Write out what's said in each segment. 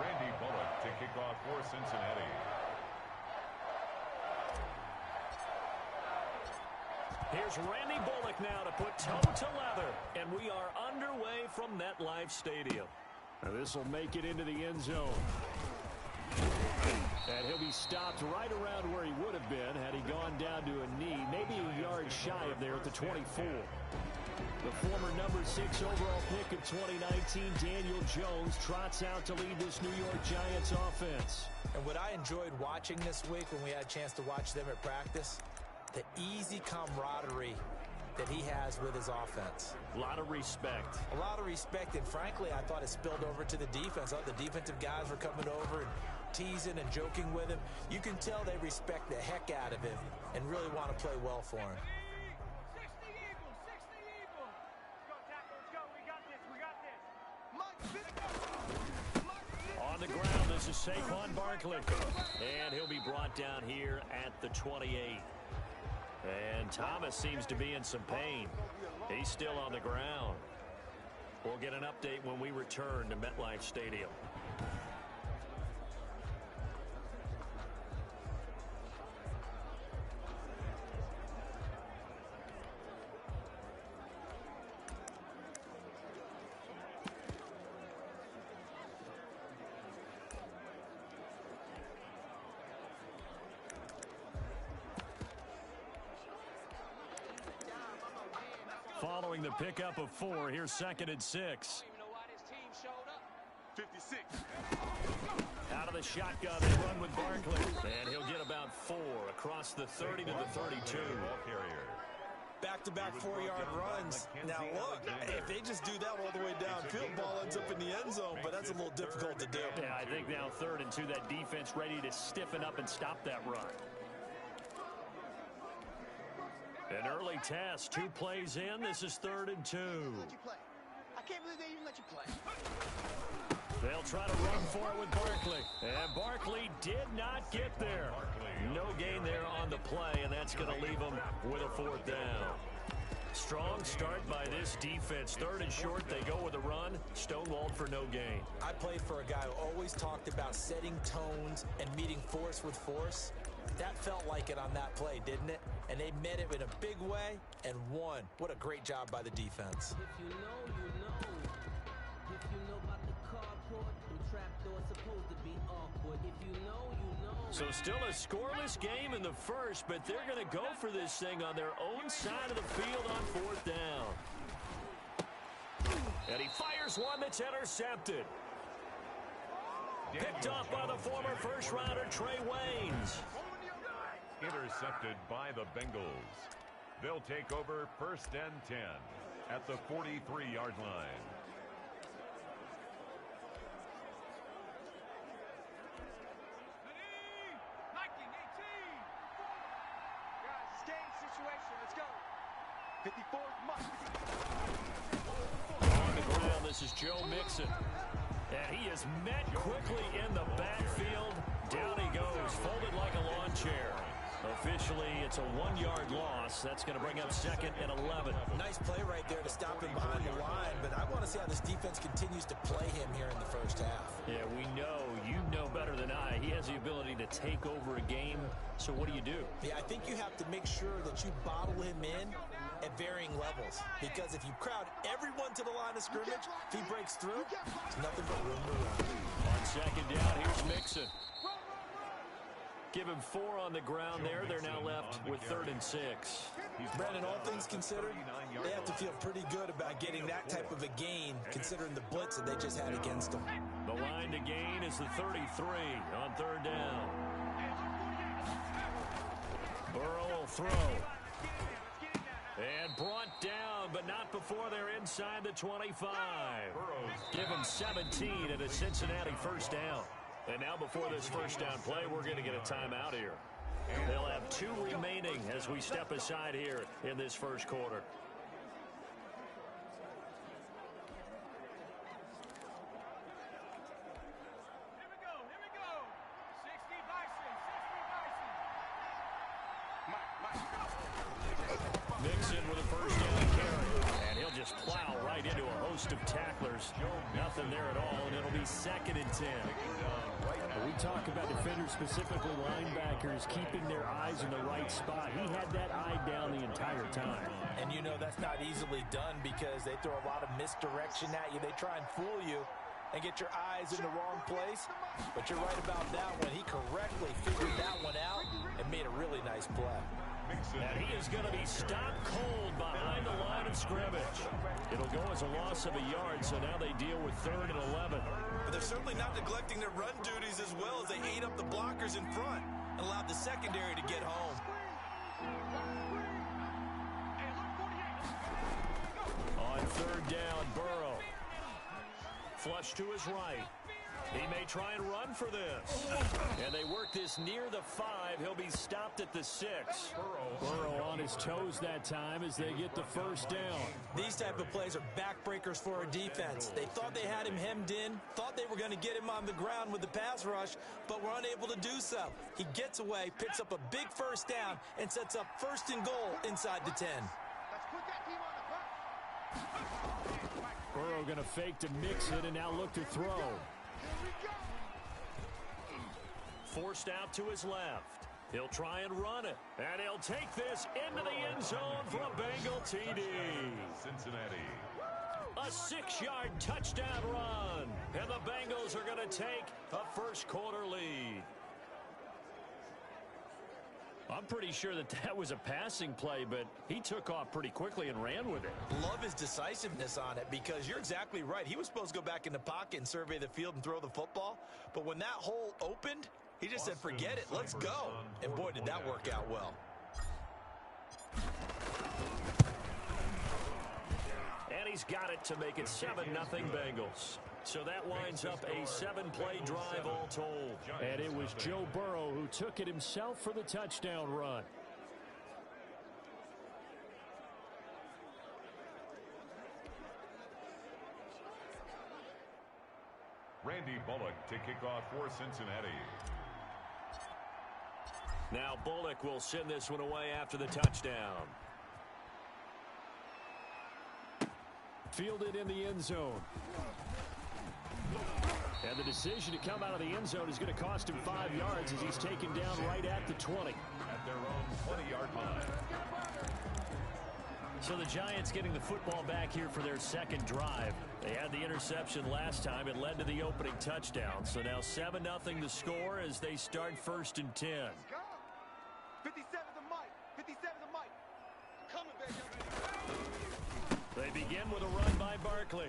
Randy Bullock to kick off for Cincinnati. Here's Randy Bullock now to put toe to leather. And we are underway from MetLife Stadium. Now this will make it into the end zone. And he'll be stopped right around where he would have been had he gone down to a knee, maybe a yard shy of there at the 24. The former number 6 overall pick of 2019, Daniel Jones, trots out to lead this New York Giants offense. And what I enjoyed watching this week when we had a chance to watch them at practice, the easy camaraderie that he has with his offense. A lot of respect. A lot of respect, and frankly, I thought it spilled over to the defense. The defensive guys were coming over and teasing and joking with him. You can tell they respect the heck out of him and really want to play well for him. On the ground, this is Saquon Barkley. And he'll be brought down here at the 28. And Thomas seems to be in some pain. He's still on the ground. We'll get an update when we return to MetLife Stadium. Following the pickup of 4, here's 2nd and 6. 56. Out of the shotgun, they run with Barkley. And he'll get about 4 across the 30 to the 32. Back-to-back 4-yard runs. Now, look, if they just do that all the way downfield, ball ends up in the end zone, but that's a little difficult to do. Yeah, I think now 3rd and 2, that defense ready to stiffen up and stop that run. An early test, 2 plays in. This is 3rd and 2. I can't believe they even let you play. They'll try to run for it with Barkley. And Barkley did not get there. No gain there on the play, and that's going to leave them with a 4th down. Strong start by this defense. 3rd and short, they go with a run. Stonewalled for no gain. I played for a guy who always talked about setting tones and meeting force with force. That felt like it on that play, didn't it? And they met it in a big way and won. What a great job by the defense. If you know, you know. If you know about the carport, the trapdoor's supposed to be awkward. If you know, you know. So still a scoreless game in the first, but they're going to go for this thing on their own side of the field on 4th down. And he fires one that's intercepted. Picked off by the former first-rounder Trey Waynes. Intercepted by the Bengals. They'll take over 1st and 10 at the 43-yard line. Situation. Let's go. 54. On the ground, this is Joe Mixon. And he is met quickly in the backfield. Down he goes, folded like a lawn chair. Officially, it's a 1-yard loss. That's going to bring up 2nd and 11. Nice play right there to stop him behind the line, but I want to see how this defense continues to play him here in the first half. Yeah, we know. You know better than I. He has the ability to take over a game. So what do you do? Yeah, I think you have to make sure that you bottle him in at varying levels. Because if you crowd everyone to the line of scrimmage, if he breaks through, it's nothing but room to run. On 2nd down, here's Mixon. Give him 4 on the ground there. They're now left with 3rd and 6. Brandon, all things considered, they have to feel pretty good about getting that type of a gain, considering the blitz that they just had against them. The line to gain is the 33 on 3rd down. Burrow will throw. And brought down, but not before they're inside the 25. Give him 17 and a Cincinnati 1st down. And now before this 1st down play, we're going to get a timeout here. They'll have 2 remaining as we step aside here in this 1st quarter. Here we go. 60 Bison. Mixon with a 1st down carry. And he'll just plow right into a host of tacklers. Nothing there at all, and it'll be 2nd and 10. We talk about defenders, specifically linebackers, keeping their eyes in the right spot. He had that eye down the entire time. And you know that's not easily done because they throw a lot of misdirection at you. They try and fool you and get your eyes in the wrong place. But you're right about that one. He correctly figured that one out and made a really nice play. And he is going to be stopped cold behind the line of scrimmage. It'll go as a loss of a yard, so now they deal with 3rd and 11. But they're certainly not neglecting their run duties as well as they ate up the blockers in front and allowed the secondary to get home. On 3rd down, Burrow. Flush to his right. He may try and run for this. And they work this near the 5. He'll be stopped at the 6. Burrow on his toes that time as they get the 1st down. These type of plays are backbreakers for a defense. They thought they had him hemmed in, thought they were going to get him on the ground with the pass rush, but were unable to do so. He gets away, picks up a big 1st down, and sets up 1st and goal inside the 10. Burrow going to fake to mix it and now look to throw. Forced out to his left. He'll try and run it. And he'll take this into the end zone for a Bengal TD. Cincinnati. A 6-yard touchdown run. And the Bengals are going to take a 1st quarter lead. I'm pretty sure that was a passing play, but he took off pretty quickly and ran with it. Love his decisiveness on it because you're exactly right. He was supposed to go back in the pocket and survey the field and throw the football. But when that hole opened, he just said, forget it, let's go. And boy, did that work out well. And he's got it to make it 7-0 Bengals. So that winds up a 7-play drive all told. And it was Joe Burrow who took it himself for the touchdown run. Randy Bullock to kick off for Cincinnati. Now Bullock will send this one away after the touchdown. Fielded in the end zone. And the decision to come out of the end zone is going to cost him 5 yards as he's taken down right at the 20. At their own 20-yard line. So the Giants getting the football back here for their 2nd drive. They had the interception last time. It led to the opening touchdown. So now 7-0 the score as they start 1st and 10. 57 the mic. 57 the mic. Coming, baby. They begin with a run by Barkley.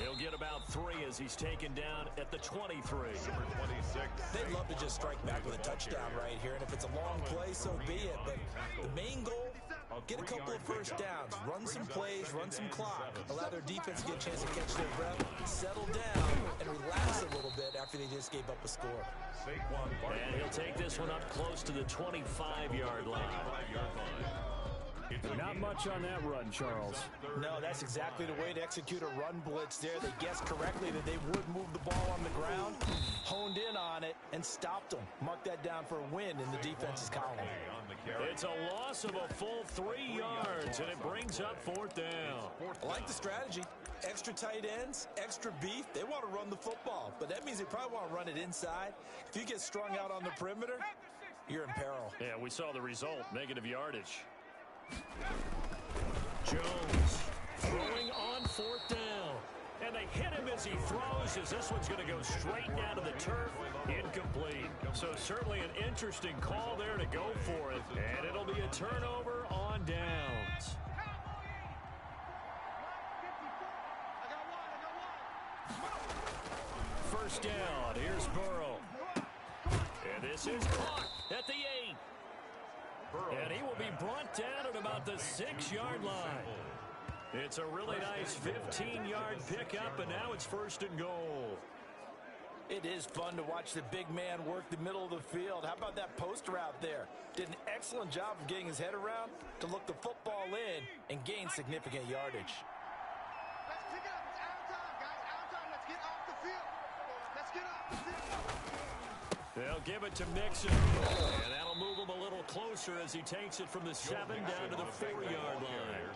He'll get about 3 as he's taken down at the 23. Number 26. They'd love to just strike back with a touchdown right here, and if it's a long play, so be it. But the main goal, get a couple of 1st downs, run some plays, run some clock, allow their defense to get a chance to catch their breath, settle down, and relax a little bit after they just gave up a score. And he'll take this one up close to the 25-yard line. Not much on that run, Charles. No, that's exactly the way to execute a run blitz there. They guessed correctly that they would move the ball on the ground, honed in on it, and stopped them. Mark that down for a win in the defense's column. It's a loss of a full 3 yards, and it brings up 4th down. I like the strategy. Extra tight ends, extra beef. They want to run the football, but that means they probably want to run it inside. If you get strung out on the perimeter, you're in peril. Yeah, we saw the result, negative yardage. Jones throwing on 4th down. And they hit him as he throws, as this one's going to go straight down to the turf. Incomplete. So certainly an interesting call there to go for it. And it'll be a turnover on downs. First down. Here's Burrow. And this is caught at the 8. And he will be brought down at about the 6-yard line. It's a really nice 15-yard pickup, and now it's 1st and goal. It is fun to watch the big man work the middle of the field. How about that post route there? Did an excellent job of getting his head around to look the football in and gain significant yardage. Let's pick it up. It's out of time, guys. Out of time. Let's get off the field. Let's get off the field. They'll give it to Mixon. And that'll move him a little closer as he takes it from the 7 down to the 4-yard line.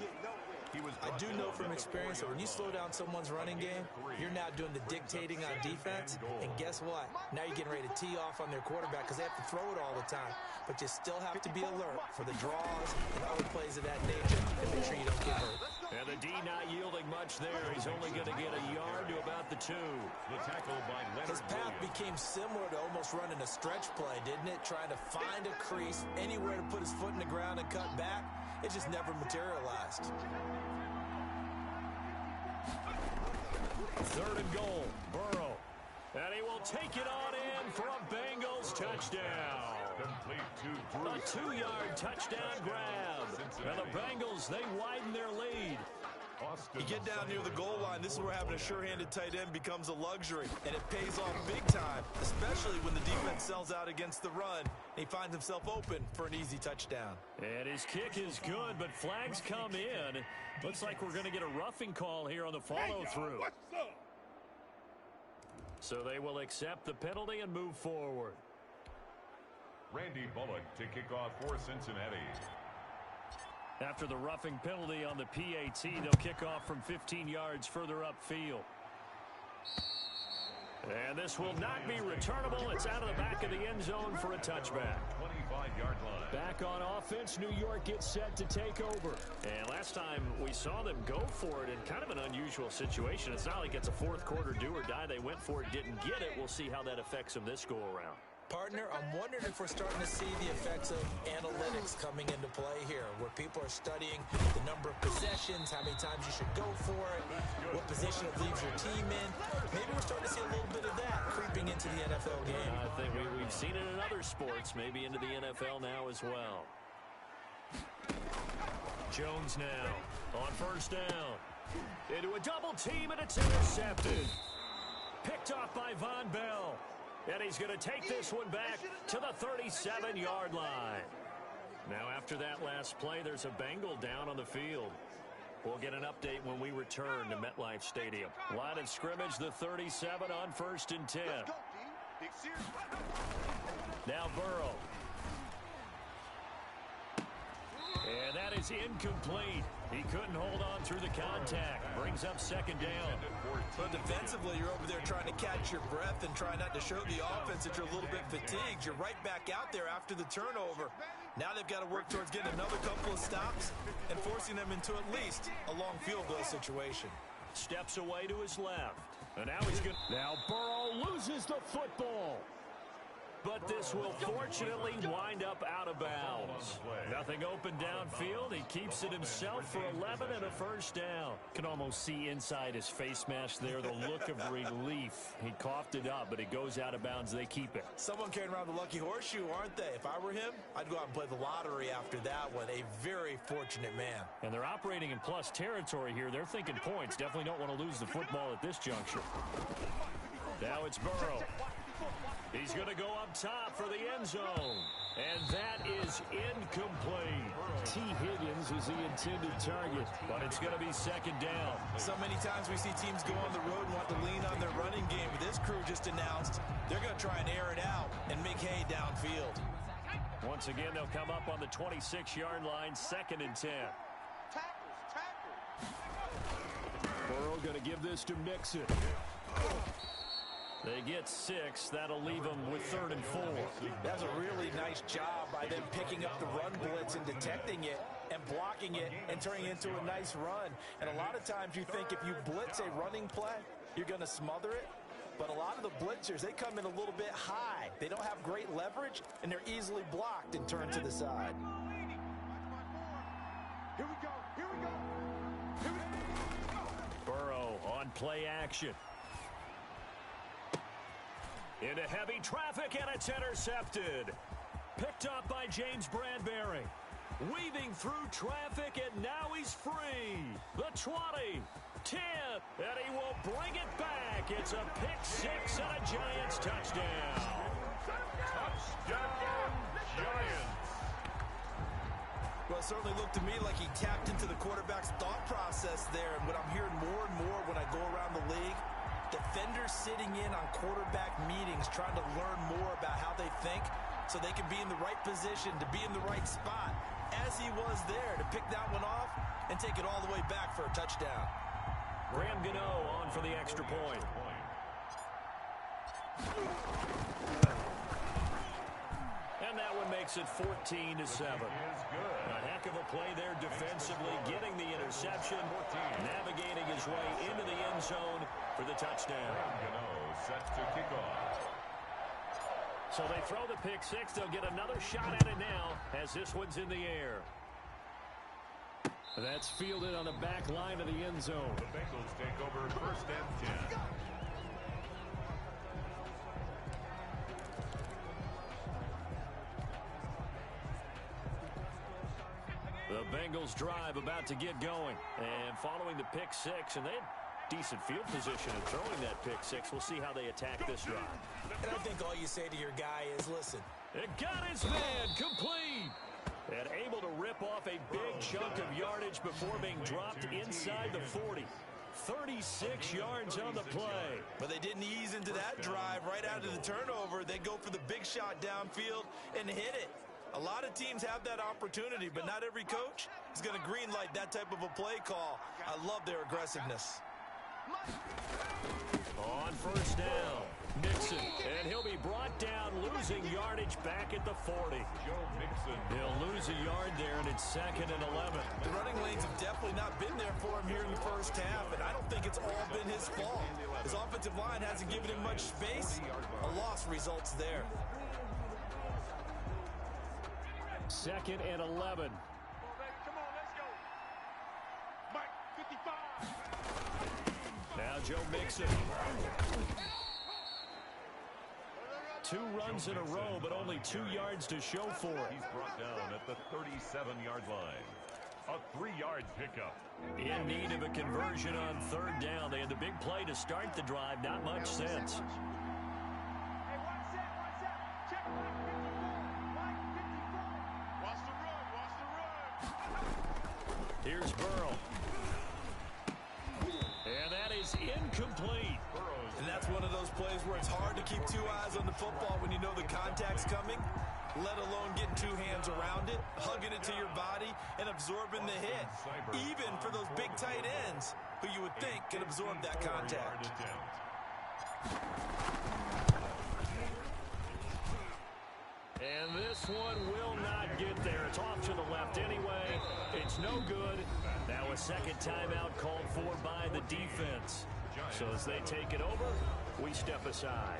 I do know from experience that when you slow down someone's running game, you're now doing the dictating on defense. And guess what? Now you're getting ready to tee off on their quarterback because they have to throw it all the time. But you still have to be alert for the draws and other plays of that nature and make sure you don't get hurt. And the D not yielding much there. He's only going to get a yard to about the 2. The tackle by Leonard His path Williams. became similar to almost running a stretch play, didn't it? Trying to find a crease, anywhere to put his foot in the ground and cut back. It just never materialized. 3rd and goal. Burrow. And he will take it on in for a Bengals touchdown. Complete to Drew. A 2-yard touchdown grab. And the Bengals, they widen their lead. You get down near the goal line, this is where having a sure-handed tight end becomes a luxury, and it pays off big time, especially when the defense sells out against the run, and he finds himself open for an easy touchdown. And his kick is good, but flags come in. Looks like we're going to get a roughing call here on the follow-through. So they will accept the penalty and move forward. Randy Bullock to kick off for Cincinnati. After the roughing penalty on the PAT, they'll kick off from 15 yards further upfield. And this will not be returnable. It's out of the back of the end zone for a touchback. 25-yard line. Back on offense, New York gets set to take over. And last time we saw them go for it in kind of an unusual situation. It's not like it's a fourth quarter do or die. They went for it, didn't get it. We'll see how that affects them this go-around. Partner, I'm wondering if we're starting to see the effects of analytics coming into play here, where people are studying the number of possessions, how many times you should go for it, what position it leaves your team in. Maybe we're starting to see a little bit of that creeping into the NFL game. I think we've seen it in other sports, maybe into the NFL now as well. Jones now on 1st down. Into a double team, and it's intercepted. Picked off by Von Bell. And he's going to take this one back to the 37-yard line. Now, after that last play, there's a Bengal down on the field. We'll get an update when we return to MetLife Stadium. Line of scrimmage, the 37 on 1st and 10. Now Burrow. And that is incomplete. He couldn't hold on through the contact. Brings up 2nd down. But defensively, you're over there trying to catch your breath and try not to show the offense that you're a little bit fatigued. You're right back out there after the turnover. Now they've got to work towards getting another couple of stops and forcing them into at least a long field goal situation. Steps away to his left. And now he's good. Now Burrow loses the football. But this will fortunately wind up out of bounds. Nothing open downfield. He keeps it himself for 11 and a 1st down. Can almost see inside his face mask there the look of relief. He coughed it up, but it goes out of bounds. They keep it. Someone carrying around the lucky horseshoe, aren't they? If I were him, I'd go out and play the lottery after that one. A very fortunate man. And they're operating in plus territory here. They're thinking points. Definitely don't want to lose the football at this juncture. Now it's Burrow. He's going to go up top for the end zone. And that is incomplete. T. Higgins is the intended target, but it's going to be 2nd down. So many times we see teams go on the road and want to lean on their running game. But this crew just announced they're going to try and air it out and make hay downfield. Once again, they'll come up on the 26-yard line, 2nd and 10. Burrow going to give this to Mixon. They get 6. That'll leave them with 3rd and 4. That's a really nice job by them picking up the run blitz and detecting it and blocking it and turning it into a nice run. And a lot of times you think if you blitz a running play, you're going to smother it. But a lot of the blitzers, they come in a little bit high. They don't have great leverage, and they're easily blocked and turned to the side. Here we go. Here we go. Here we go. Burrow on play action. Into heavy traffic, and it's intercepted. Picked up by James Bradbury. Weaving through traffic, and now he's free. The 20, 10, and he will bring it back. It's a pick-6 and a Giants touchdown. Touchdown, Giants. Well, it certainly looked to me like he tapped into the quarterback's thought process there. And what I'm hearing more and more when I go around the league, defenders sitting in on quarterback meetings trying to learn more about how they think so they can be in the right position to be in the right spot. As he was there to pick that one off, and take it all the way back for a touchdown. Graham Gano on for the extra point. And that one makes it 14-7. A heck of a play there defensively, getting the interception, navigating his way into the end zone for the touchdown. Set to kick off. So they throw the pick six. They'll get another shot at it now as this one's in the air. That's fielded on the back line of the end zone. The Bengals take over first and 10. The Bengals drive about to get going. And following the pick six, and they had decent field position in throwing that pick six. We'll see how they attack this drive. And I think all you say to your guy is, listen. It got his man complete. And able to rip off a big chunk of yardage before being dropped inside the 40. 36 yards on the play. But they didn't ease into that drive right out of the turnover. They go for the big shot downfield and hit it. A lot of teams have that opportunity, but not every coach is going to greenlight that type of a play call. I love their aggressiveness. On first down, Mixon, and he'll be brought down, losing yardage back at the 40. Joe Mixon. He'll lose a yard there, and it's 2nd and 11. The running lanes have definitely not been there for him here in the first half, and I don't think it's all been his fault. His offensive line hasn't given him much space. A loss results there. 2nd and 11. Come on, let's go. Mike, 55. Now Joe Mixon. 2 runs in a row, but only 2 yards to show for it. He's brought down at the 37-yard line. A 3-yard pickup. In need of a conversion on 3rd down. They had the big play to start the drive. Not much sense. Hey, watch that. Check Mike 54. Mike 54. Watch the run. Here's Burrow. And that is incomplete. And that's one of those plays where it's hard to keep 2 eyes on the football when you know the contact's coming, let alone getting 2 hands around it, hugging it to your body, and absorbing the hit. Even for those big tight ends, who you would think can absorb that contact. And this one will not get there. It's off to the left anyway. It's no good. Now a second timeout called for by the defense. So as they take it over, we step aside.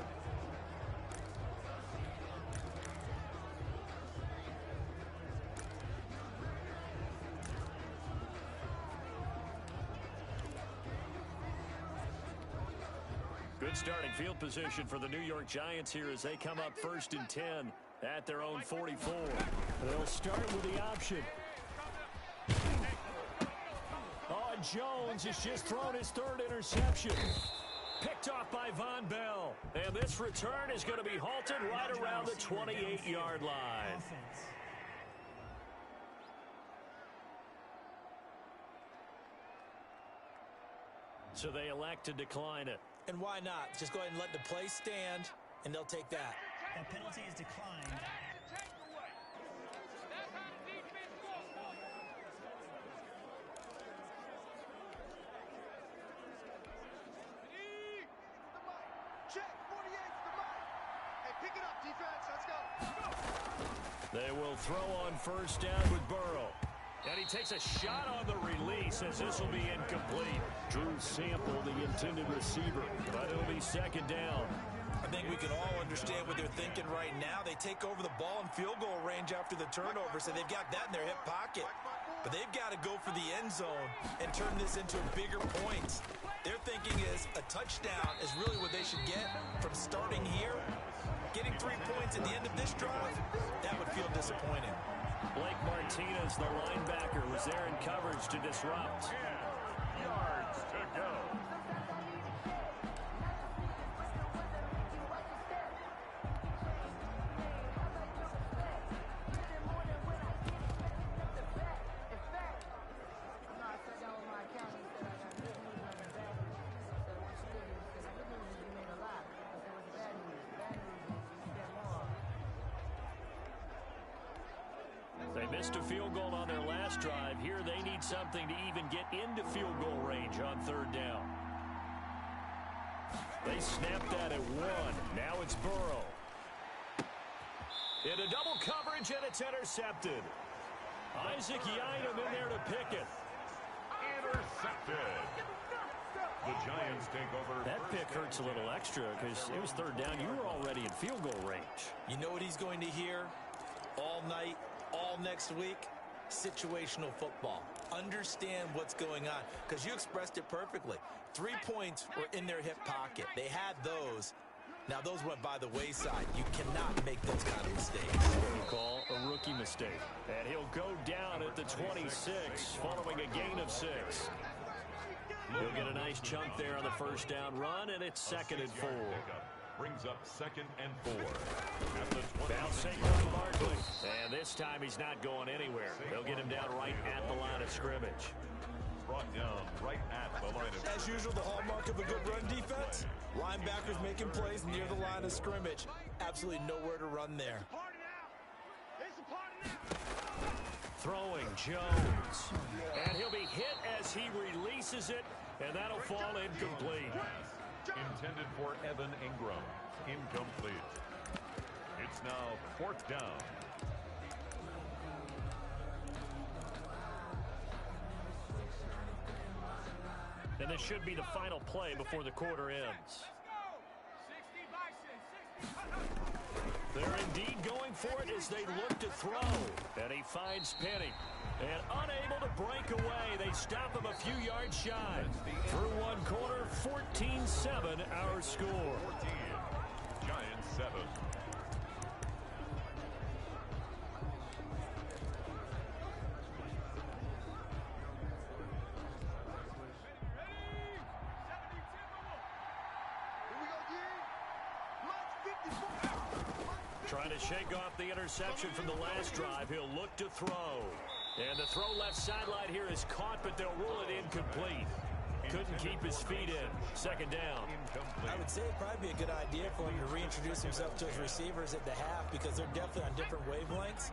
Good starting field position for the New York Giants here as they come up 1st and 10 at their own 44. They'll start with the option. Oh, Jones has just thrown his 3rd interception. Picked off by Von Bell. And this return is going to be halted right around the 28-yard line. So they elect to decline it. And why not? Just go ahead and let the play stand, and they'll take that. That penalty is declined. Check, 48's the mic. Hey, pick it up, defense. Let's go. They will throw on 1st down with Burrow. And he takes a shot on the release as this will be incomplete. Drew Sample, the intended receiver. But it'll be 2nd down. I think we can all understand what they're thinking right now. They take over the ball in field goal range after the turnover, so they've got that in their hip pocket. But they've got to go for the end zone and turn this into bigger points. Their thinking is a touchdown is really what they should get from starting here. Getting 3 points at the end of this drive, that would feel disappointing. Blake Martinez, the linebacker, was there in coverage to disrupt. 10 yards to go. They missed a field goal on their last last drive. Here they need something to even get into field goal range on third down. They snapped that at 1. Now it's Burrow. Into double coverage, and it's intercepted. Isaac Yiadom in there to pick it. Intercepted. The Giants take over. That pick hurts a little extra because it was third down. You were already in field goal range. You know what he's going to hear all night, all next week? Situational football. Understand what's going on, because you expressed it perfectly. 3 points were in their hip pocket. They had those. Now, those went by the wayside. You cannot make those kind of mistakes. You call a rookie mistake. And he'll go down at the 26, following a gain of 6. He'll get a nice chunk there on the first down run, and it's 2nd and 4. Brings up 2nd and 4. At the 20. Bouncing on Barkley. And this time he's not going anywhere. They'll get him down right at the line of scrimmage. Brought down right at the line of scrimmage. As usual, the hallmark of a good run defense, linebackers making plays near the line of scrimmage. Absolutely nowhere to run there. Throwing Jones. And he'll be hit as he releases it, and that'll fall incomplete. Intended for Evan Ingram. Incomplete. It's now 4th down. And this should be the final play before the quarter ends. They're indeed going for it as they look to throw. And he finds Penny. And unable to break away, they stop him a few yards shy. Through one quarter, 14-7 our score. 14. Giants 7. Trying to shake off the interception from the last drive. He'll look to throw. And the throw left sideline here is caught, but they'll rule it incomplete. Couldn't keep his feet in. 2nd down. I would say it'd probably be a good idea for him to reintroduce himself to his receivers at the half, because they're definitely on different wavelengths.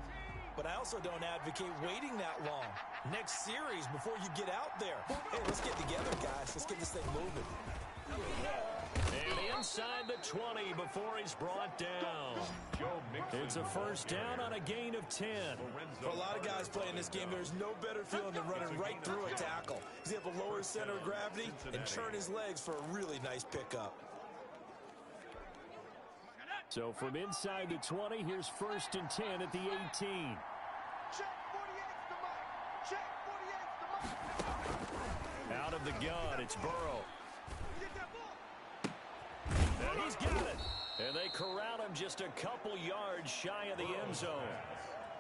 But I also don't advocate waiting that long. Next series before you get out there. Hey, let's get together, guys. Let's get this thing moving. And inside the 20 before he's brought down. It's a first down on a gain of 10. For a lot of guys playing this game, there's no better feeling than running right through a tackle. He's able to lower his center of gravity and churn his legs for a really nice pickup. So from inside the 20, here's 1st and 10 at the 18. Check 48's the mark. Check 48's the mark. Out of the gun, it's Burrow. Get that ball. And he's got it. And they corral him just a couple yards shy of the end zone.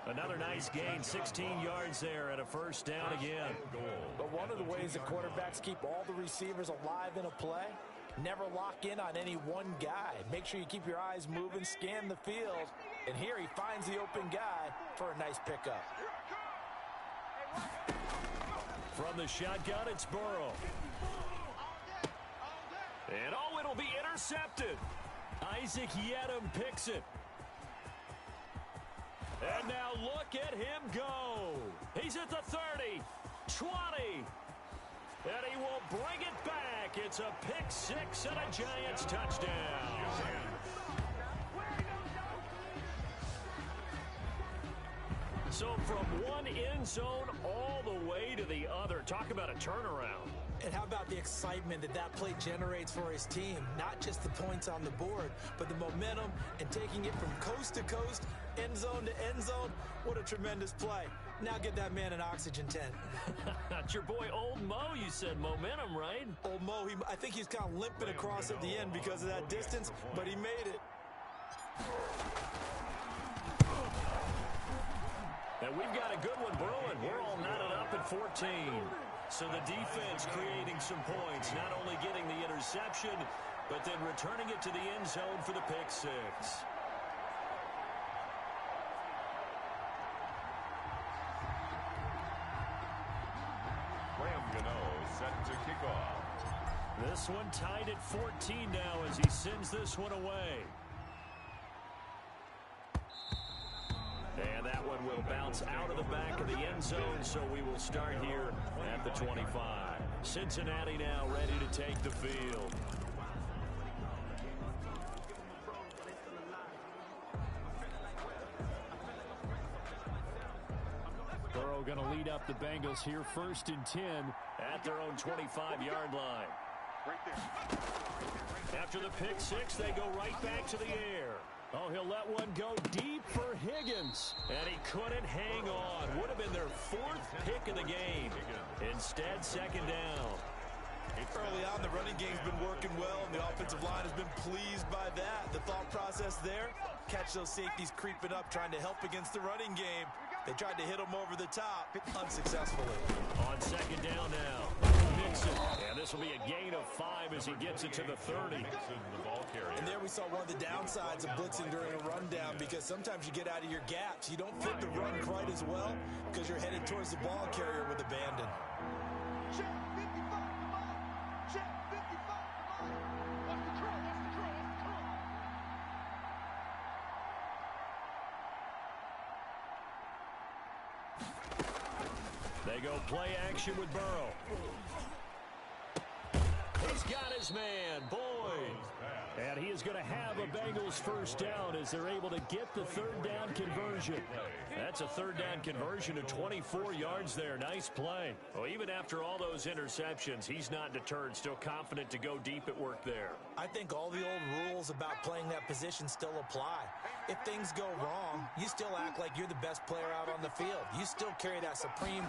Another nice gain, 16 yards there, and a first down again. But one of the ways that quarterbacks keep all the receivers alive in a play, never lock in on any one guy. Make sure you keep your eyes moving, scan the field, and here he finds the open guy for a nice pickup. From the shotgun, it's Burrow. And oh, it'll be intercepted. Isaac Yiadom picks it. And now look at him go. He's at the 30, 20, and he will bring it back. It's a pick 6 and a Giants touchdown. So from one end zone all the way to the other. Talk about a turnaround. And how about the excitement that that play generates for his team? Not just the points on the board, but the momentum and taking it from coast to coast, end zone to end zone. What a tremendous play. Now get that man an oxygen tent. That's your boy Old Mo. You said momentum, right? Old Mo, I think he's kind of limping across at the end because of that distance, but he made it. And we've got a good one brewing. We're all knotted up at 14. So the defense creating some points, not only getting the interception, but then returning it to the end zone for the pick 6. Graham Gano set to kick off. This one tied at 14 now as he sends this one away. And that one will bounce out of the back of the end zone, so we will start here at the 25. Cincinnati now ready to take the field. Burrow going to lead up the Bengals here, 1st and 10 at their own 25-yard line. After the pick six, they go right back to the air. Oh, he'll let one go deep for Higgins. And he couldn't hang on. Would have been their 4th pick of the game. Instead, 2nd down. Early on, the running game's been working well, and the offensive line has been pleased by that. The thought process there, catch those safeties creeping up, trying to help against the running game. They tried to hit him over the top, unsuccessfully. On 2nd down now, Mixon. And this will be a gain of 5 as he gets it to the 30. And there we saw one of the downsides of blitzing during a rundown, because sometimes you get out of your gaps. You don't fit the run quite as well because you're headed towards the ball carrier with abandon. Check 55, come on. Check 55, come on. What's the curl? What's the curl? What's the curl? They go play action with Burrow. He's got his man, Boyd. And he is going to have a Bengals 1st down as they're able to get the 3rd down conversion. That's a 3rd down conversion of 24 yards there. Nice play. Well, even after all those interceptions, he's not deterred, still confident to go deep at work there. I think all the old rules about playing that position still apply. If things go wrong, you still act like you're the best player out on the field. You still carry that supreme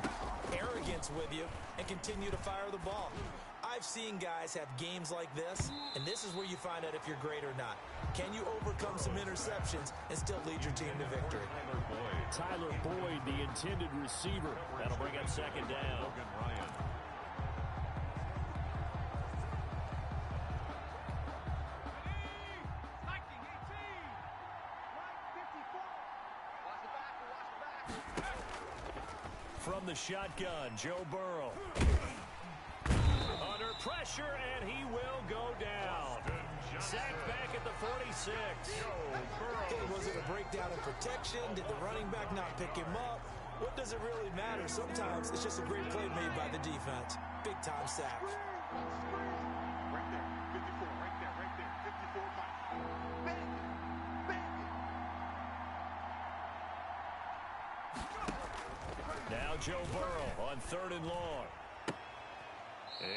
arrogance with you and continue to fire the ball. I've seen guys have games like this, and this is where you find out if you're great or not. Can you overcome some interceptions and still lead your team to victory? Tyler Boyd, the intended receiver. That'll bring up 2nd down. From the shotgun, Joe Burrow. Under pressure, and he will go down. Sacked back at the 46. Hey, was it a breakdown in protection? Did the running back not pick him up? What does it really matter? Sometimes it's just a great play made by the defense. Big-time sack. Right there, 54, right there, 54 Mike. Bang it, bang it. Now Joe Burrow on 3rd and long.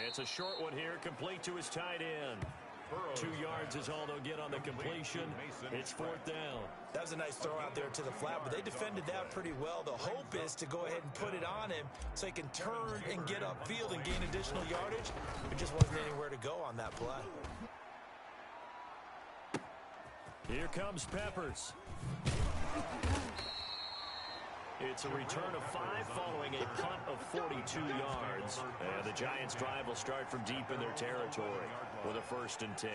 It's a short one here, complete to his tight end. 2 yards is all they'll get on the completion. It's 4th down. That was a nice throw out there to the flat, but they defended that pretty well. The hope is to go ahead and put it on him so he can turn and get upfield and gain additional yardage. There just wasn't anywhere to go on that play. Here comes Peppers. It's a return of 5 following a punt of 42 yards. And the Giants' drive will start from deep in their territory with a 1st and 10.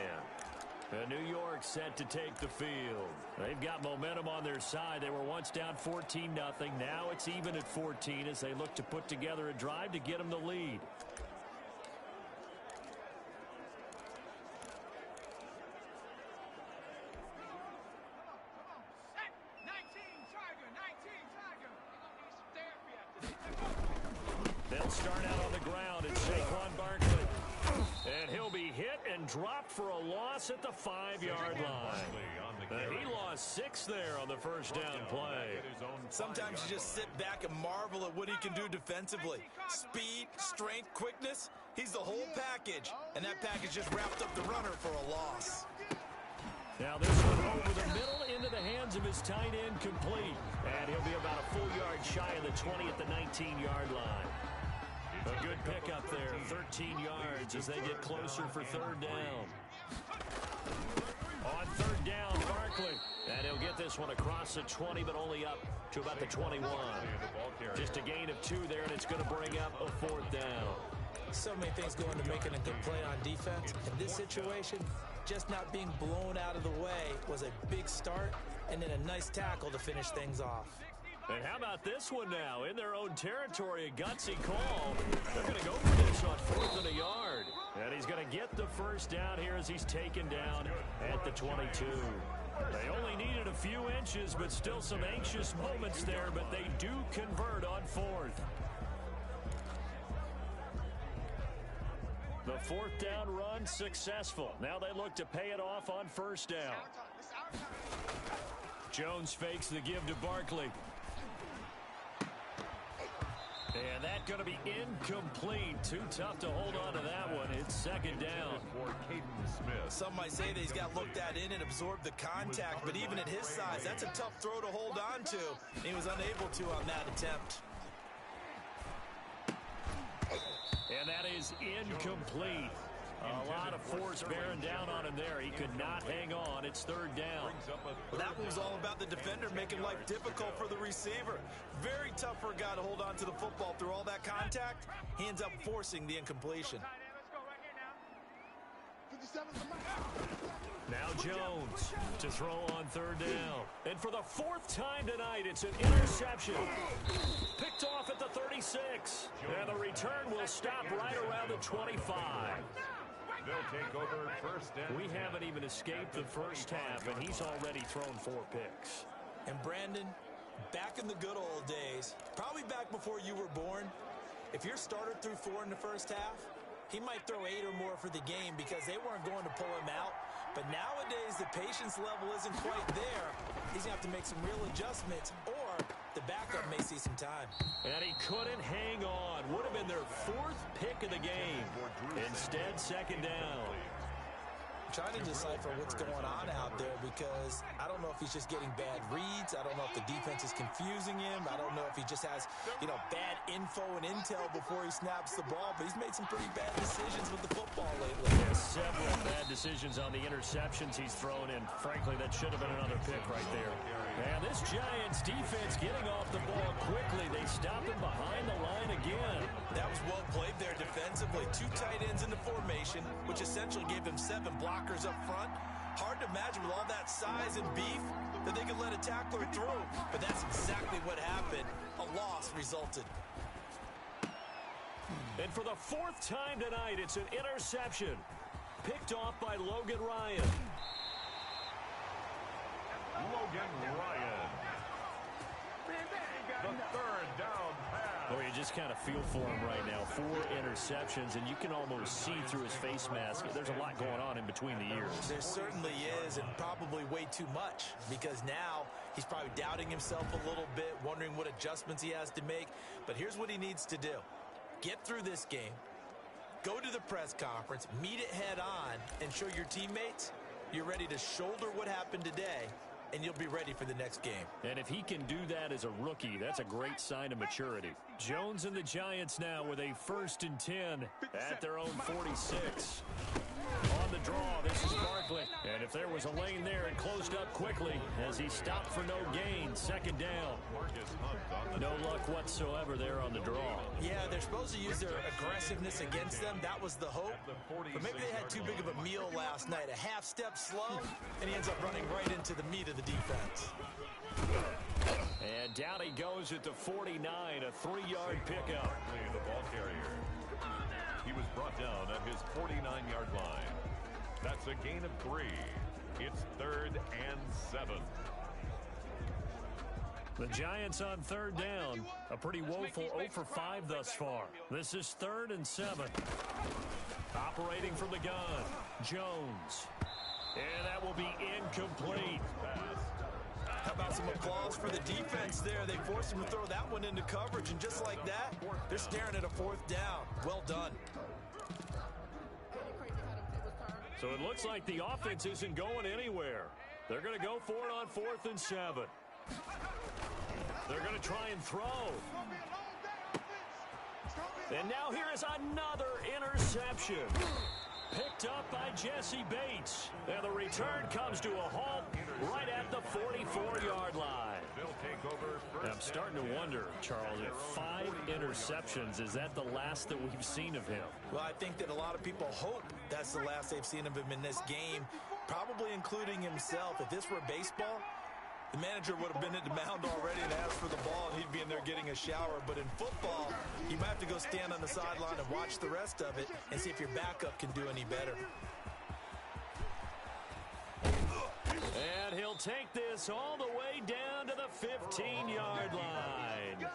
New York set to take the field. They've got momentum on their side. They were once down 14-0. Now it's even at 14 as they look to put together a drive to get them the lead. They'll start out on the ground. It's Saquon Barkley. And he'll be hit and dropped for a loss at the 5-yard line. He lost 6 there on the 1st down play. Sometimes you just sit back and marvel at what he can do defensively. Speed, strength, quickness, he's the whole package. And that package just wrapped up the runner for a loss. Now this one over the middle into the hands of his tight end, complete. And he'll be about a full yard shy of the 20 at the 19-yard line. A good pickup there, 13 yards as they get closer for 3rd down. On 3rd down, Barkley. And he'll get this one across the 20, but only up to about the 21. Just a gain of 2 there, and it's going to bring up a 4th down. So many things go into making a good play on defense. In this situation, just not being blown out of the way was a big start, and then a nice tackle to finish things off. And how about this one now? In their own territory, a gutsy call. They're going to go for this on 4th and a yard. And he's going to get the 1st down here as he's taken down at the 22. They only needed a few inches, but still some anxious moments there, but they do convert on fourth. The fourth down run successful. Now they look to pay it off on first down. Jones fakes the give to Barkley. And that's going to be incomplete. Too tough to hold on to that one. It's second down. Some might say that he's got looked at in and absorbed the contact, but even at his size, that's a tough throw to hold on to. He was unable to on that attempt. And that is incomplete. A lot of force bearing down on him there. He could not hang on. It's third down. Well, that was all about the defender making life difficult for the receiver. Very tough for a guy to hold on to the football through all that contact. He ends up forcing the incompletion. Now Jones to throw on third down. And for the fourth time tonight, it's an interception. Picked off at the 36. And the return will stop right around the 25. They'll take over first and We haven't even escaped the first half, and he's already thrown 4 picks. And Brandon, back in the good old days, probably back before you were born, if your starter threw 4 in the first half, he might throw 8 or more for the game because they weren't going to pull him out. But nowadays, the patience level isn't quite there. He's going to have to make some real adjustments, or the backup may see some time. And he couldn't hang on. Would have been their 4th pick of the game. Instead, second down. Trying to decipher what's going on out there because I don't know if he's just getting bad reads. I don't know if the defense is confusing him. I don't know if he just has, bad info and intel before he snaps the ball. But he's made some pretty bad decisions with the football lately. Yeah, several bad decisions on the interceptions he's thrown in. Frankly, that should have been another pick right there. And this Giants defense getting off the ball quickly. They stop him behind the line again. That was well played there defensively. 2 tight ends in the formation, which essentially gave them 7 blockers up front. Hard to imagine with all that size and beef that they could let a tackler through. But that's exactly what happened. A loss resulted. And for the 4th time tonight, it's an interception. Picked off by Logan Ryan. Logan Ryan. The third down pass. Oh, you just kind of feel for him right now. 4 interceptions, and you can almost see through his face mask. There's a lot going on in between the ears. There certainly is, and probably way too much, because now he's probably doubting himself a little bit, wondering what adjustments he has to make. But here's what he needs to do. Get through this game, go to the press conference, meet it head on, and show your teammates you're ready to shoulder what happened today, and you'll be ready for the next game. And if he can do that as a rookie, that's a great sign of maturity. Jones and the Giants now with a 1st and 10 at their own 46. On the draw, this is Barkley. And if there was a lane there, it closed up quickly as he stopped for no gain. Second down. No luck whatsoever there on the draw. Yeah, they're supposed to use their aggressiveness against them. That was the hope. But maybe they had too big of a meal last night. A half step slow, and he ends up running right into the meat of the defense. And down he goes at the 49, a 3-yard pickup. The ball carrier. He was brought down at his 49-yard line. That's a gain of 3. It's 3rd and 7. The Giants on 3rd down. A pretty woeful 0 for 5 thus far. This is 3rd and 7. Operating from the gun, Jones. And that will be incomplete. How about some applause for the defense there? They forced him to throw that one into coverage, and just like that, they're staring at a 4th down. Well done. So it looks like the offense isn't going anywhere. They're going to go for it on 4th and 7. They're going to try and throw. And now here is another interception. Picked up by Jesse Bates. And the return comes to a halt right at the 44-yard line. I'm starting to wonder, Charles, if 5 interceptions, is that the last that we've seen of him? Well, I think that a lot of people hope that's the last they've seen of him in this game, probably including himself. If this were baseball, the manager would have been at the mound already and asked for the ball, and he'd be in there getting a shower. But in football, you might have to go stand on the sideline and watch the rest of it and see if your backup can do any better. And he'll take this all the way down to the 15-yard line.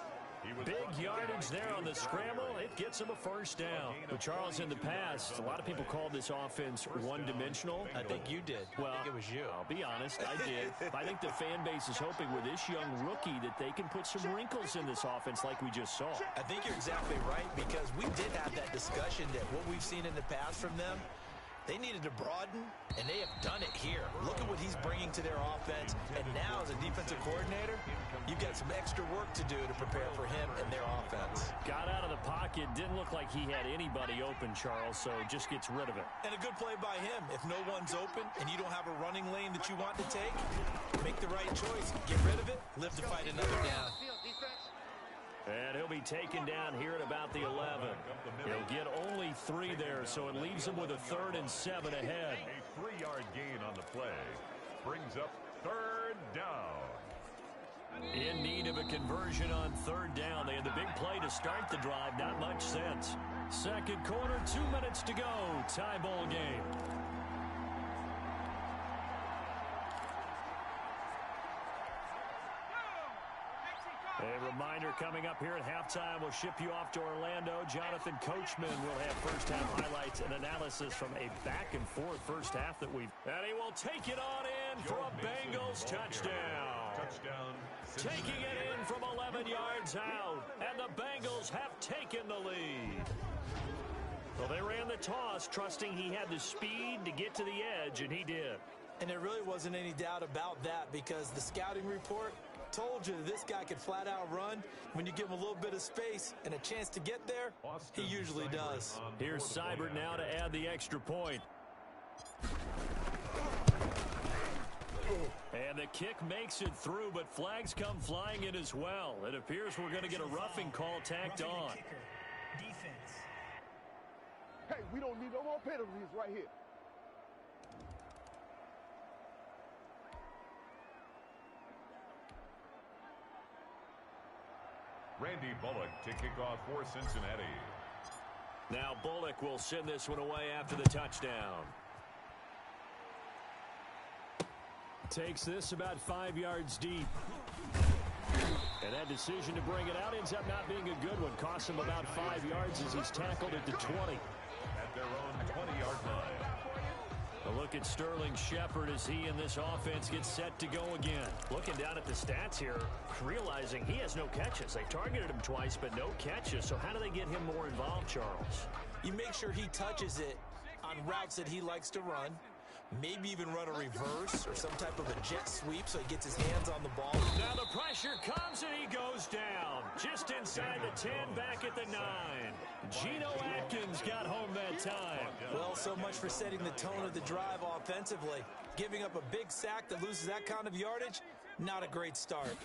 Big yardage there on the scramble. It gets him a first down. But Charles, in the past, a lot of people called this offense one-dimensional. I think you did. Well, I think it was you. I'll be honest, I did. I think the fan base is hoping with this young rookie that they can put some wrinkles in this offense like we just saw. I think you're exactly right, because we did have that discussion that what we've seen in the past from them, they needed to broaden, and they have done it here. Look at what he's bringing to their offense, and now as a defensive coordinator, you've got some extra work to do to prepare for him and their offense. Got out of the pocket, didn't look like he had anybody open, Charles, so just gets rid of it. And a good play by him. If no one's open and you don't have a running lane that you want to take, make the right choice. Get rid of it, live to fight another down. And he'll be taken down here at about the 11. He'll get only 3 there, so it leaves him with a 3rd and 7 ahead. A 3-yard gain on the play brings up 3rd down. In need of a conversion on 3rd down. They had the big play to start the drive. Not much sense. Second quarter, 2 minutes to go. Tie ball game. A reminder coming up here at halftime. We'll ship you off to Orlando. Jonathan Coachman will have first-half highlights and analysis from a back-and-forth first half that we've... And he will take it on in for a Bengals touchdown. Taking it in from 11 yards out. And the Bengals have taken the lead. Well, they ran the toss, trusting he had the speed to get to the edge, and he did. And there really wasn't any doubt about that, because the scouting report told you that this guy could flat out run. When you give him a little bit of space and a chance to get there, he usually does. Here's Seibert now to add the extra point. And the kick makes it through, but flags come flying in as well. It appears we're going to get a roughing call tacked on. Defense. Hey, we don't need no more penalties right here. Randy Bullock to kick off for Cincinnati. Now Bullock will send this one away after the touchdown. Takes this about 5 yards deep. And that decision to bring it out ends up not being a good one. Costs him about 5 yards as he's tackled at the 20. At their own 20-yard line. A look at Sterling Shepard as he and this offense gets set to go again. Looking down at the stats here, realizing he has no catches. They targeted him twice, but no catches. So how do they get him more involved, Charles? You make sure he touches it on routes that he likes to run. Maybe even run a reverse or some type of a jet sweep so he gets his hands on the ball. Now the pressure comes and he goes down. Just inside the 10, back at the 9. Geno Atkins got home that time. Well, so much for setting the tone of the drive offensively. Giving up a big sack that loses that kind of yardage, not a great start.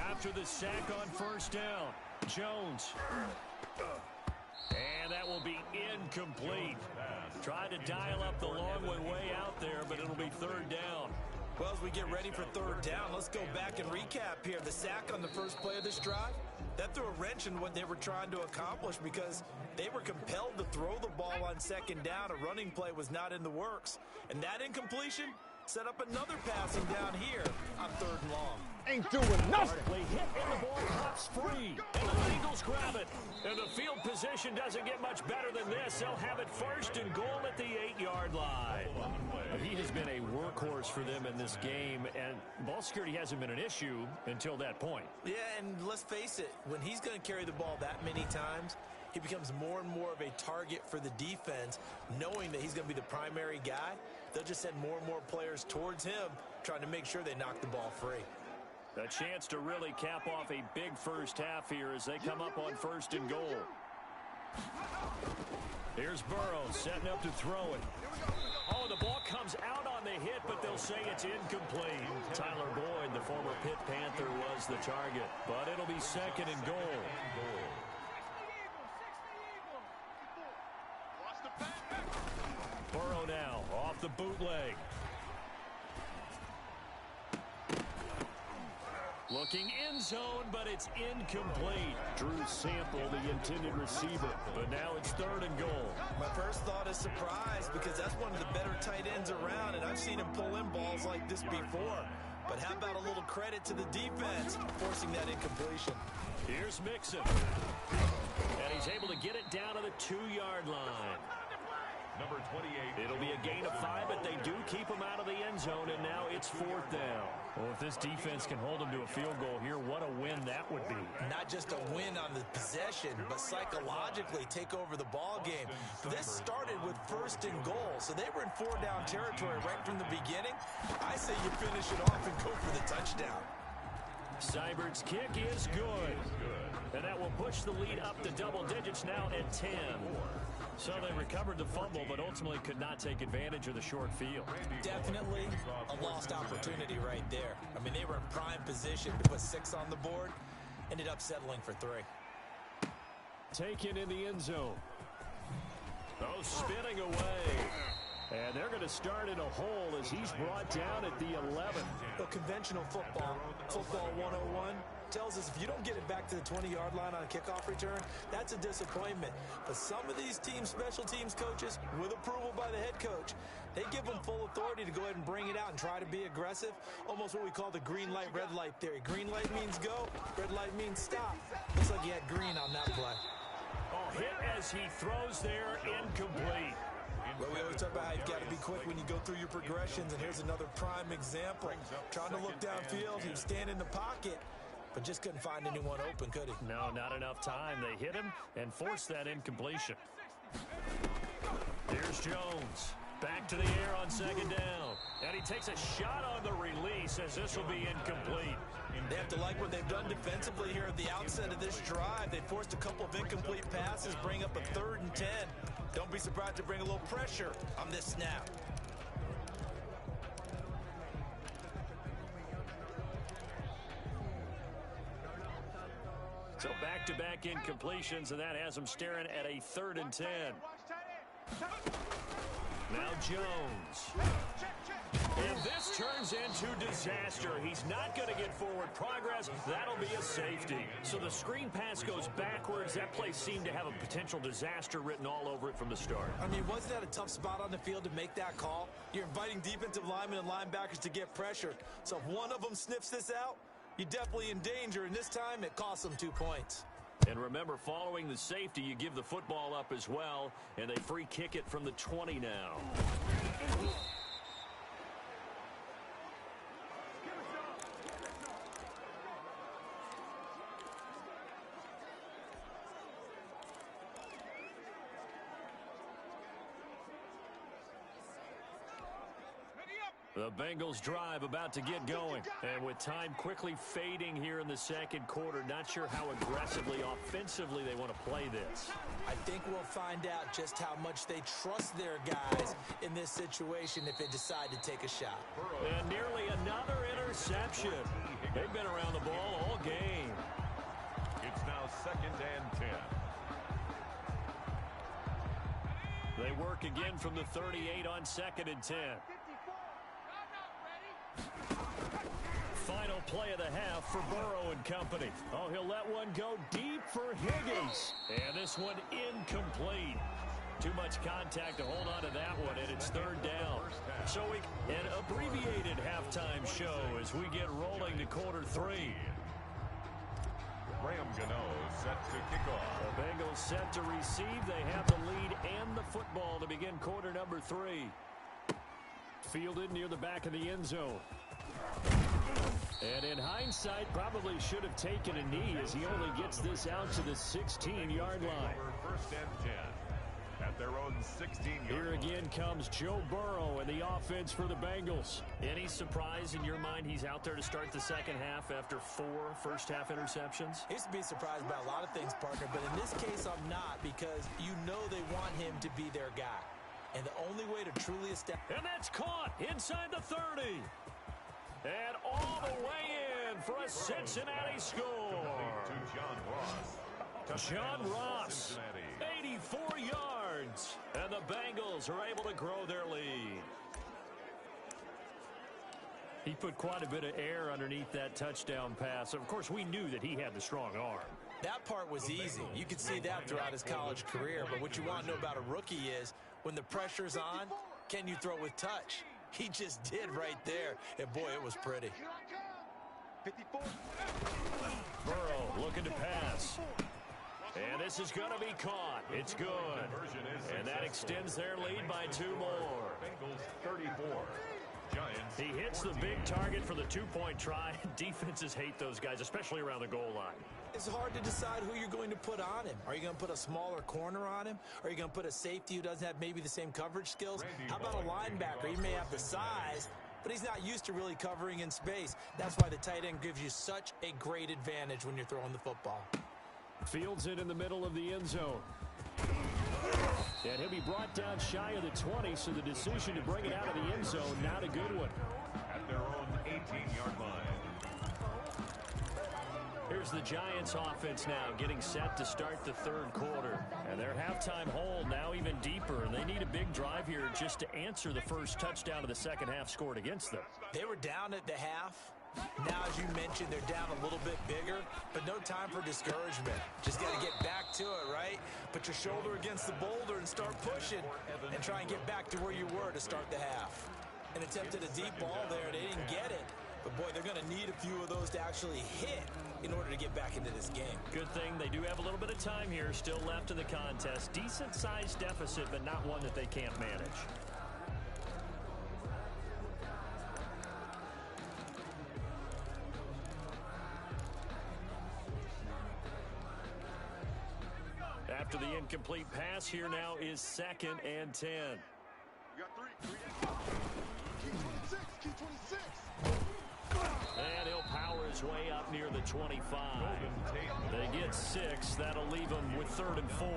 After the sack on first down, Jones. And that will be incomplete. Tried to dial up the long way out there, but it'll be 3rd down. Well, as we get ready for 3rd down, let's go back and recap here. The sack on the first play of this drive, that threw a wrench in what they were trying to accomplish, because they were compelled to throw the ball on 2nd down. A running play was not in the works. And that incompletion set up another passing down here on 3rd and long. Ain't doing nothing. Barkley hit and the ball pops free. And the Bengals grab it. And the field position doesn't get much better than this. They'll have it 1st and goal at the 8-yard line. He has been a workhorse for them in this game, and ball security hasn't been an issue until that point. Yeah, and let's face it, when he's going to carry the ball that many times, he becomes more and more of a target for the defense, knowing that he's going to be the primary guy. They'll just send more and more players towards him, trying to make sure they knock the ball free. A chance to really cap off a big first half here as they come up on 1st and goal. Here's Burrow setting up to throw it. Oh, the ball comes out on the hit, but they'll say it's incomplete. Tyler Boyd, the former Pitt Panther, was the target, but it'll be 2nd and goal. Burrow now off the bootleg. Looking end zone, but it's incomplete. Drew Sample, the intended receiver. But now it's 3rd and goal. My first thought is surprise because that's one of the better tight ends around, and I've seen him pull in balls like this before. But how about a little credit to the defense forcing that incompletion? Here's Mixon. And he's able to get it down to the 2-yard line. Number 28. It'll be a gain of 5, but they do keep him out of the end zone, and now it's 4th down. Well, if this defense can hold them to a field goal here, what a win that would be. Not just a win on the possession, but psychologically take over the ball game. This started with 1st and goal, so they were in 4-down territory right from the beginning. I say you finish it off and go for the touchdown. Seibert's kick is good. And that will push the lead up to double digits now at 10. So they recovered the fumble, but ultimately could not take advantage of the short field. Definitely a lost opportunity right there. I mean, they were in prime position to put 6 on the board. Ended up settling for 3. Taken in the end zone. Oh, spinning away. And they're going to start in a hole as he's brought down at the 11. Well, conventional football 101, tells us if you don't get it back to the 20-yard line on a kickoff return, that's a disappointment. But some of these special teams coaches, with approval by the head coach, they give them full authority to go ahead and bring it out and try to be aggressive. Almost what we call the green light, red light theory. Green light means go, red light means stop. Looks like he had green on that play. Oh, hit as he throws there, incomplete. Well, we always talk about how you've got to be quick when you go through your progressions, and here's another prime example. Trying to look downfield, he was standing in the pocket, but just couldn't find anyone open, could he? No, not enough time. They hit him and forced that incompletion. Here's Jones. Back to the air on 2nd down. And he takes a shot on the release as this will be incomplete. They have to like what they've done defensively here at the outset of this drive. They forced a couple of incomplete passes, bring up a 3rd and 10. Don't be surprised to bring a little pressure on this snap. So back-to-back incompletions, and that has them staring at a 3rd and 10. Now Jones. And this turns into disaster. He's not going to get forward progress. That'll be a safety. So the screen pass goes backwards. That play seemed to have a potential disaster written all over it from the start. I mean, wasn't that a tough spot on the field to make that call? You're inviting defensive linemen and linebackers to get pressure. So if one of them sniffs this out, you're definitely in danger. And this time, it cost them 2 points. And remember, following the safety, you give the football up as well. And they free kick it from the 20 now. The Bengals drive about to get going. And with time quickly fading here in the 2nd quarter, not sure how aggressively, offensively they want to play this. I think we'll find out just how much they trust their guys in this situation if they decide to take a shot. And nearly another interception. They've been around the ball all game. It's now 2nd and 10. They work again from the 38 on 2nd and 10. Final play of the half for Burrow and company. Oh, he'll let one go deep for Higgins. And this one incomplete. Too much contact to hold on to that one, and it's 3rd down. So an abbreviated halftime show as we get rolling to quarter 3. Graham Gano set to kick off. The Bengals set to receive. They have the lead and the football to begin quarter number 3. Fielded near the back of the end zone. And in hindsight, probably should have taken a knee as he only gets this out to the 16-yard line. 1st and 10 at their own 16-yard Here line. again comes Joe Burrow and the offense for the Bengals. Any surprise in your mind he's out there to start the 2nd half after 4 first-half interceptions? I used to be surprised by a lot of things, partner, but in this case I'm not, because you know they want him to be their guy. And the only way to truly establish... And that's caught inside the 30. And all the way in for a Cincinnati score. To John Ross, 84 yards. And the Bengals are able to grow their lead. He put quite a bit of air underneath that touchdown pass. Of course, we knew that he had the strong arm. That part was easy. You could see that throughout his college career. But what you want to know about a rookie is when the pressure's on, can you throw with touch? He just did right there. And, boy, it was pretty. 54. Burrow looking to pass. And this is going to be caught. It's good. And that extends their lead by 2 more. Bengals 34. Giants. He hits the big target for the 2-point try. Defenses hate those guys, especially around the goal line. It's hard to decide who you're going to put on him. Are you going to put a smaller corner on him? Are you going to put a safety who doesn't have maybe the same coverage skills? How about a linebacker? He may have the size, but he's not used to really covering in space. That's why the tight end gives you such a great advantage when you're throwing the football. Fields it in the middle of the end zone. And he'll be brought down shy of the 20, so the decision to bring it out of the end zone, not a good one. At their own 18-yard line. Here's the Giants offense now getting set to start the 3rd quarter. And their halftime hole now even deeper, and they need a big drive here just to answer the first touchdown of the second half scored against them. They were down at the half. Now, as you mentioned, they're down a little bit bigger, but no time for discouragement. Just got to get back to it, right? Put your shoulder against the boulder and start pushing and try and get back to where you were to start the half. An attempt at a deep ball there, they didn't get it. But, boy, they're going to need a few of those to actually hit in order to get back into this game. Good thing they do have a little bit of time here still left in the contest. Decent-sized deficit, but not one that they can't manage. After the incomplete pass, here now is 2nd and 10. You got 3. Key 26. Key 26. And he'll power his way up near the 25. They get 6. That'll leave them with 3rd and 4.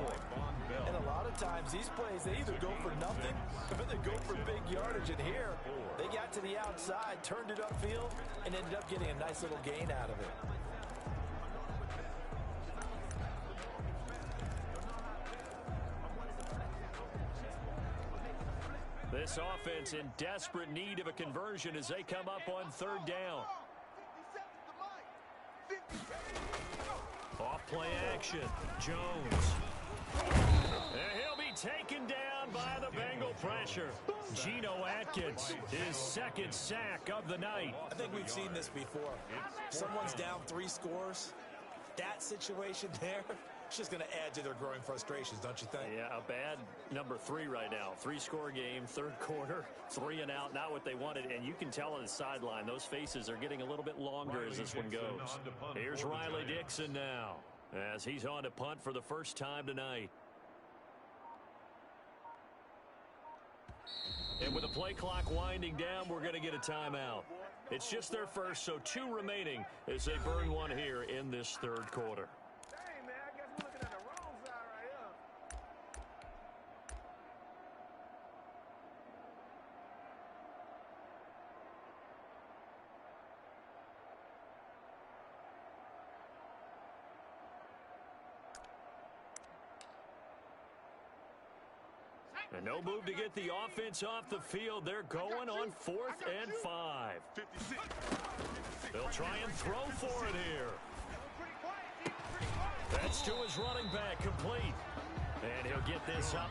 And a lot of times these plays, they either go for nothing or they go for big yardage. And here, they got to the outside, turned it upfield, and ended up getting a nice little gain out of it. This offense in desperate need of a conversion as they come up on 3rd down. Off play action. Jones. And he'll be taken down by the Bengal pressure. Geno Atkins, his 2nd sack of the night. I think we've seen this before. Someone's down 3 scores. That situation there, it's just going to add to their growing frustrations, don't you think? Yeah, a bad number 3 right now. 3-score game, 3rd quarter, 3 and out, not what they wanted. And you can tell on the sideline, those faces are getting a little bit longer as this one goes. Here's Riley Dixon now, as he's on to punt for the first time tonight. And with the play clock winding down, we're going to get a timeout. It's just their first, so 2 remaining as they burn one here in this 3rd quarter. Hey, man, I guess we're looking at the wrong side right here. And no move to get the offense off the field. They're going on 4th and 5. 56. They'll try and throw for it here. That's to his running back, complete. And he'll get this up